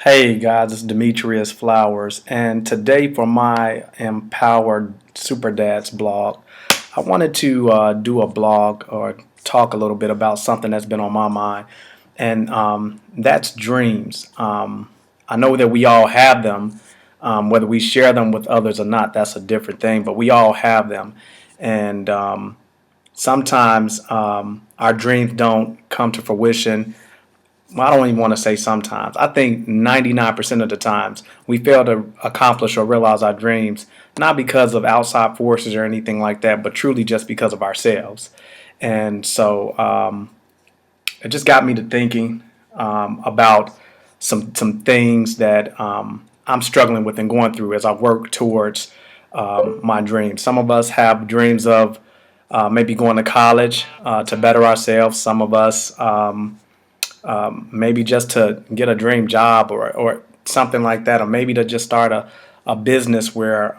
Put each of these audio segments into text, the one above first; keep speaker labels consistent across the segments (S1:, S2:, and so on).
S1: Hey guys, it's Demetrius Flowers, and today for my Empowered Super Dads blog, I wanted to do a blog or talk a little bit about something that's been on my mind, and that's dreams. I know that we all have them, whether we share them with others or not, that's a different thing, but we all have them, and sometimes our dreams don't come to fruition. Well, I don't even want to say sometimes. I think 99% of the times we fail to accomplish or realize our dreams, not because of outside forces or anything like that, but truly just because of ourselves. And so it just got me to thinking about some things that I'm struggling with and going through as I work towards my dreams. Some of us have dreams of maybe going to college to better ourselves. Some of us maybe just to get a dream job or something like that, or maybe to just start a business where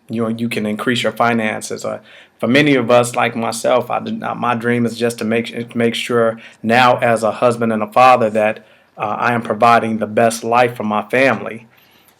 S1: you can increase your finances. Or for many of us, like myself, my dream is just to make sure now as a husband and a father that I am providing the best life for my family.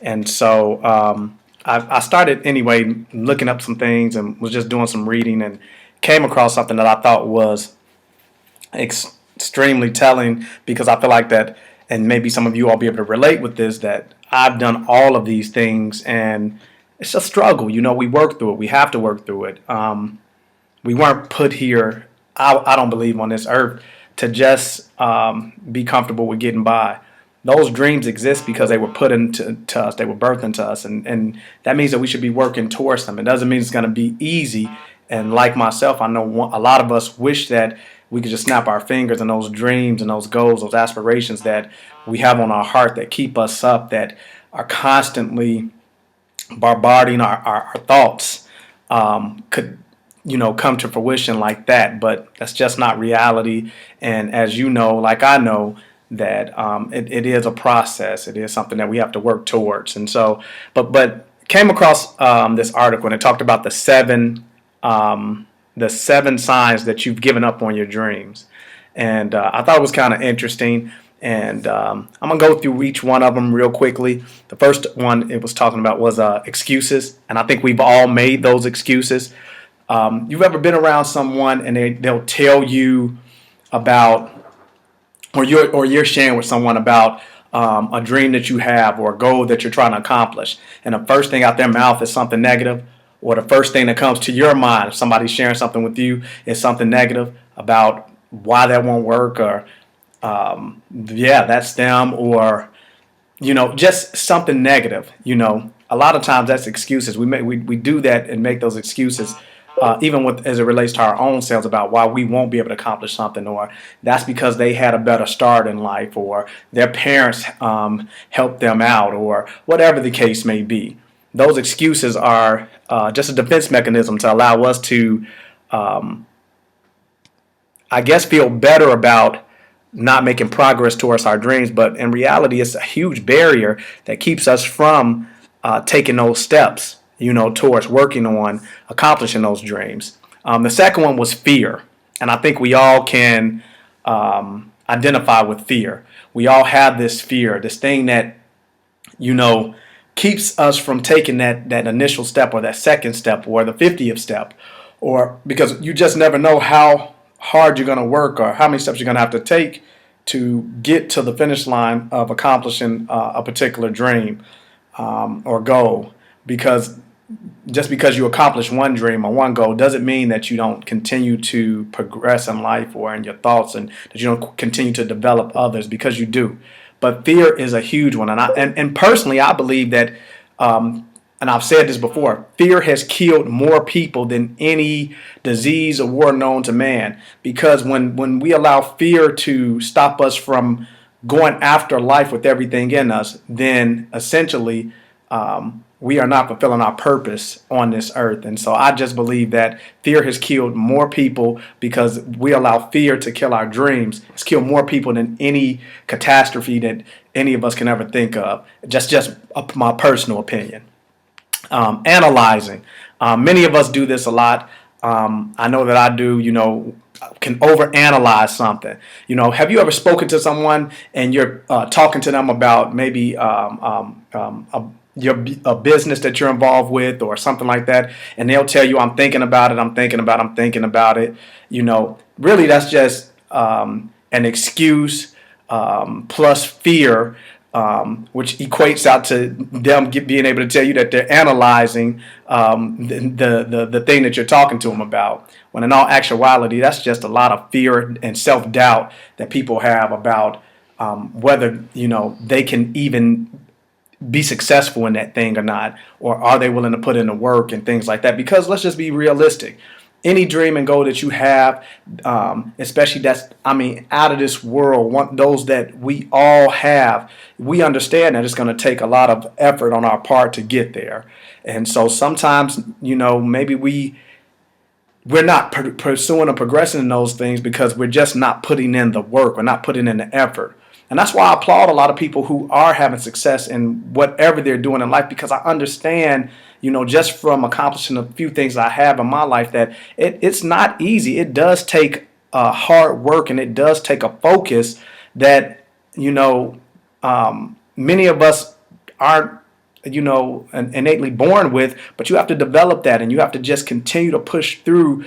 S1: And so I started anyway looking up some things and was just doing some reading and came across something that I thought was extremely telling because I feel like that, and maybe some of you all be able to relate with this, that I've done all of these things and it's a struggle. We work through it. We have to work through it. We weren't put here, I don't believe, on this earth to just be comfortable with getting by. Those dreams exist because they were put into us, they were birthed into us, and that means that we should be working towards them. It doesn't mean it's going to be easy. And like myself, I know a lot of us wish that we could just snap our fingers and those dreams and those goals, those aspirations that we have on our heart that keep us up, that are constantly bombarding our thoughts, could come to fruition like that. But that's just not reality. And as you know, like I know, that it is a process. It is something that we have to work towards. And so, but came across this article and it talked about the seven signs that you've given up on your dreams. And I thought it was kind of interesting. And I'm gonna go through each one of them real quickly. The first one it was talking about was excuses, and I think we've all made those excuses. You've ever been around someone and they'll tell you about, or you're sharing with someone about a dream that you have or a goal that you're trying to accomplish, and the first thing out their mouth is something negative, or the first thing that comes to your mind if somebody's sharing something with you is something negative about why that won't work, or yeah, that's them, or just something negative. A lot of times that's excuses. We do that and make those excuses, even with as it relates to our own selves about why we won't be able to accomplish something, or that's because they had a better start in life, or their parents helped them out, or whatever the case may be. Those excuses are just a defense mechanism to allow us to, I guess, feel better about not making progress towards our dreams. But in reality, it's a huge barrier that keeps us from taking those steps, towards working on accomplishing those dreams. The second one was fear. And I think we all can identify with fear. We all have this fear, this thing that, keeps us from taking that initial step or that second step or the 50th step, or because you just never know how hard you're going to work or how many steps you're going to have to take to get to the finish line of accomplishing a particular dream or goal. Because just because you accomplish one dream or one goal doesn't mean that you don't continue to progress in life or in your thoughts, and that you don't continue to develop others, because you do. But fear is a huge one, and personally, I believe that, and I've said this before, fear has killed more people than any disease or war known to man. Because when we allow fear to stop us from going after life with everything in us, then essentially we are not fulfilling our purpose on this earth. And so I just believe that fear has killed more people, because we allow fear to kill our dreams. It's killed more people than any catastrophe that any of us can ever think of. Just my personal opinion. Analyzing. Many of us do this a lot. I know that I do. can overanalyze something. Have you ever spoken to someone and you're talking to them about maybe a business that you're involved with or something like that, and they'll tell you, I'm thinking about it, I'm thinking about it, I'm thinking about it. Really that's just an excuse plus fear, which equates out to them being able to tell you that they're analyzing the thing that you're talking to them about. When in all actuality, that's just a lot of fear and self-doubt that people have about whether they can even be successful in that thing or not, or are they willing to put in the work and things like that. Because let's just be realistic. Any dream and goal that you have, especially out of this world, those that we all have, we understand that it's going to take a lot of effort on our part to get there. And so sometimes, maybe we're not pursuing or progressing in those things because we're just not putting in the work. We're not putting in the effort. And that's why I applaud a lot of people who are having success in whatever they're doing in life, because I understand, just from accomplishing a few things I have in my life, that it's not easy. It does take hard work, and it does take a focus that, many of us aren't, innately born with, but you have to develop that, and you have to just continue to push through,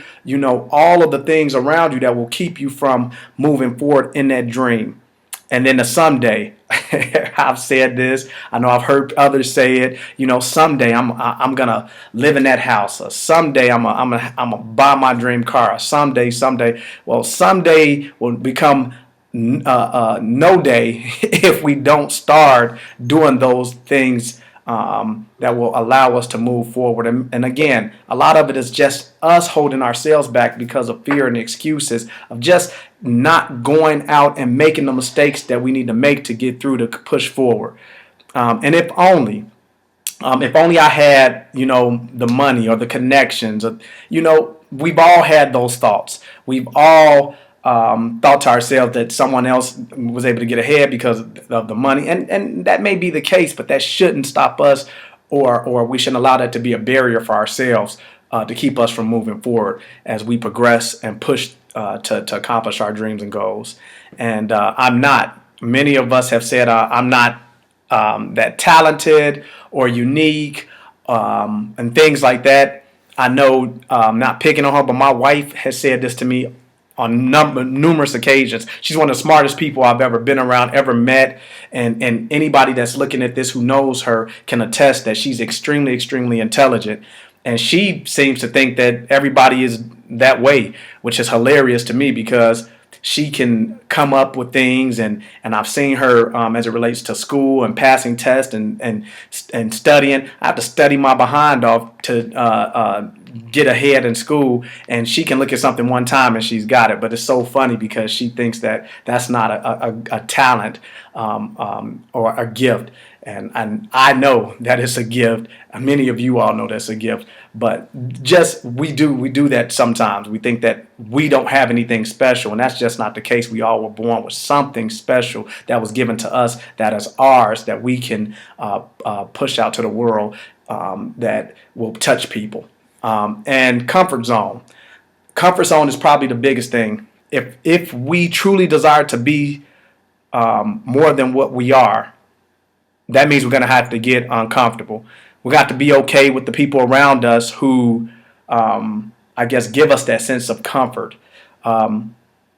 S1: all of the things around you that will keep you from moving forward in that dream. And then the someday, I've said this. I know I've heard others say it. Someday I'm gonna live in that house. Or someday I'm gonna buy my dream car. Or someday. Well, someday will become no day if we don't start doing those things that will allow us to move forward. And again, a lot of it is just us holding ourselves back because of fear and excuses of just not going out and making the mistakes that we need to make to get through to push forward. And if only I had, the money or the connections, or, we've all had those thoughts. We've all thought to ourselves that someone else was able to get ahead because of the money, and that may be the case, but that shouldn't stop us, or we shouldn't allow that to be a barrier for ourselves to keep us from moving forward as we progress and push to accomplish our dreams and goals. And many of us have said I'm not that talented or unique and things like that. I know, not picking on her, but my wife has said this to me on numerous occasions. She's one of the smartest people I've ever been around, ever met, and anybody that's looking at this who knows her can attest that she's extremely, extremely intelligent. And she seems to think that everybody is that way, which is hilarious to me because she can come up with things, and I've seen her as it relates to school and passing tests and studying. I have to study my behind off to get ahead in school, and she can look at something one time and she's got it. But it's so funny because she thinks that that's not a talent or a gift. And I know that it's a gift. Many of you all know that's a gift. But just we do that sometimes. We think that we don't have anything special, and that's just not the case. We all were born with something special that was given to us, that is ours, that we can push out to the world, that will touch people. And comfort zone. Comfort zone is probably the biggest thing. If we truly desire to be more than what we are, that means we're going to have to get uncomfortable. We got to be okay with the people around us who, I guess, give us that sense of comfort,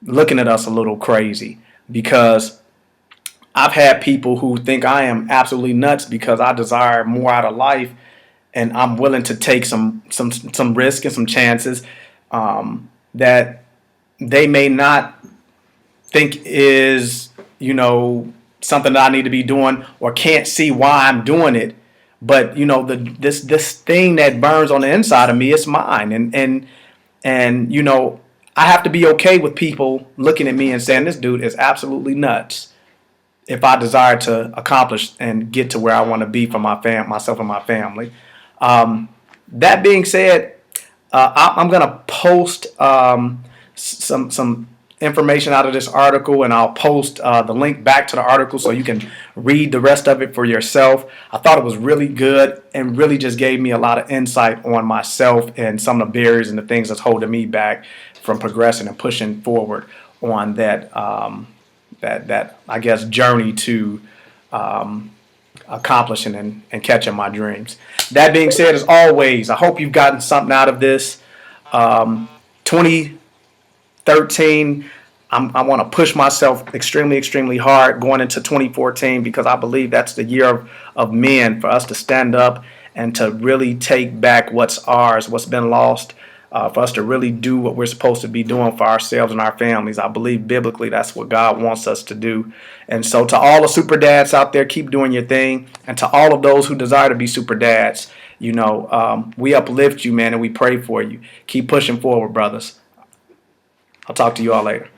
S1: looking at us a little crazy. Because I've had people who think I am absolutely nuts because I desire more out of life, and I'm willing to take some risk and some chances that they may not think is, something that I need to be doing, or can't see why I'm doing it. But this thing that burns on the inside of me, it's mine, and I have to be okay with people looking at me and saying this dude is absolutely nuts if I desire to accomplish and get to where I want to be for myself and my family. That being said, I'm gonna post some information out of this article, and I'll post the link back to the article so you can read the rest of it for yourself. I thought it was really good and really just gave me a lot of insight on myself and some of the barriers and the things that's holding me back from progressing and pushing forward on that that I guess journey to accomplishing and catching my dreams. That being said, as always, I hope you've gotten something out of this. 2013, I want to push myself extremely hard going into 2014 because I believe that's the year of men, for us to stand up and to really take back what's ours, what's been lost, for us to really do what we're supposed to be doing for ourselves and our families. I believe biblically that's what God wants us to do. And so to all the super dads out there, keep doing your thing. And to all of those who desire to be super dads, we uplift you, man, and we pray for you. Keep pushing forward, brothers. I'll talk to you all later.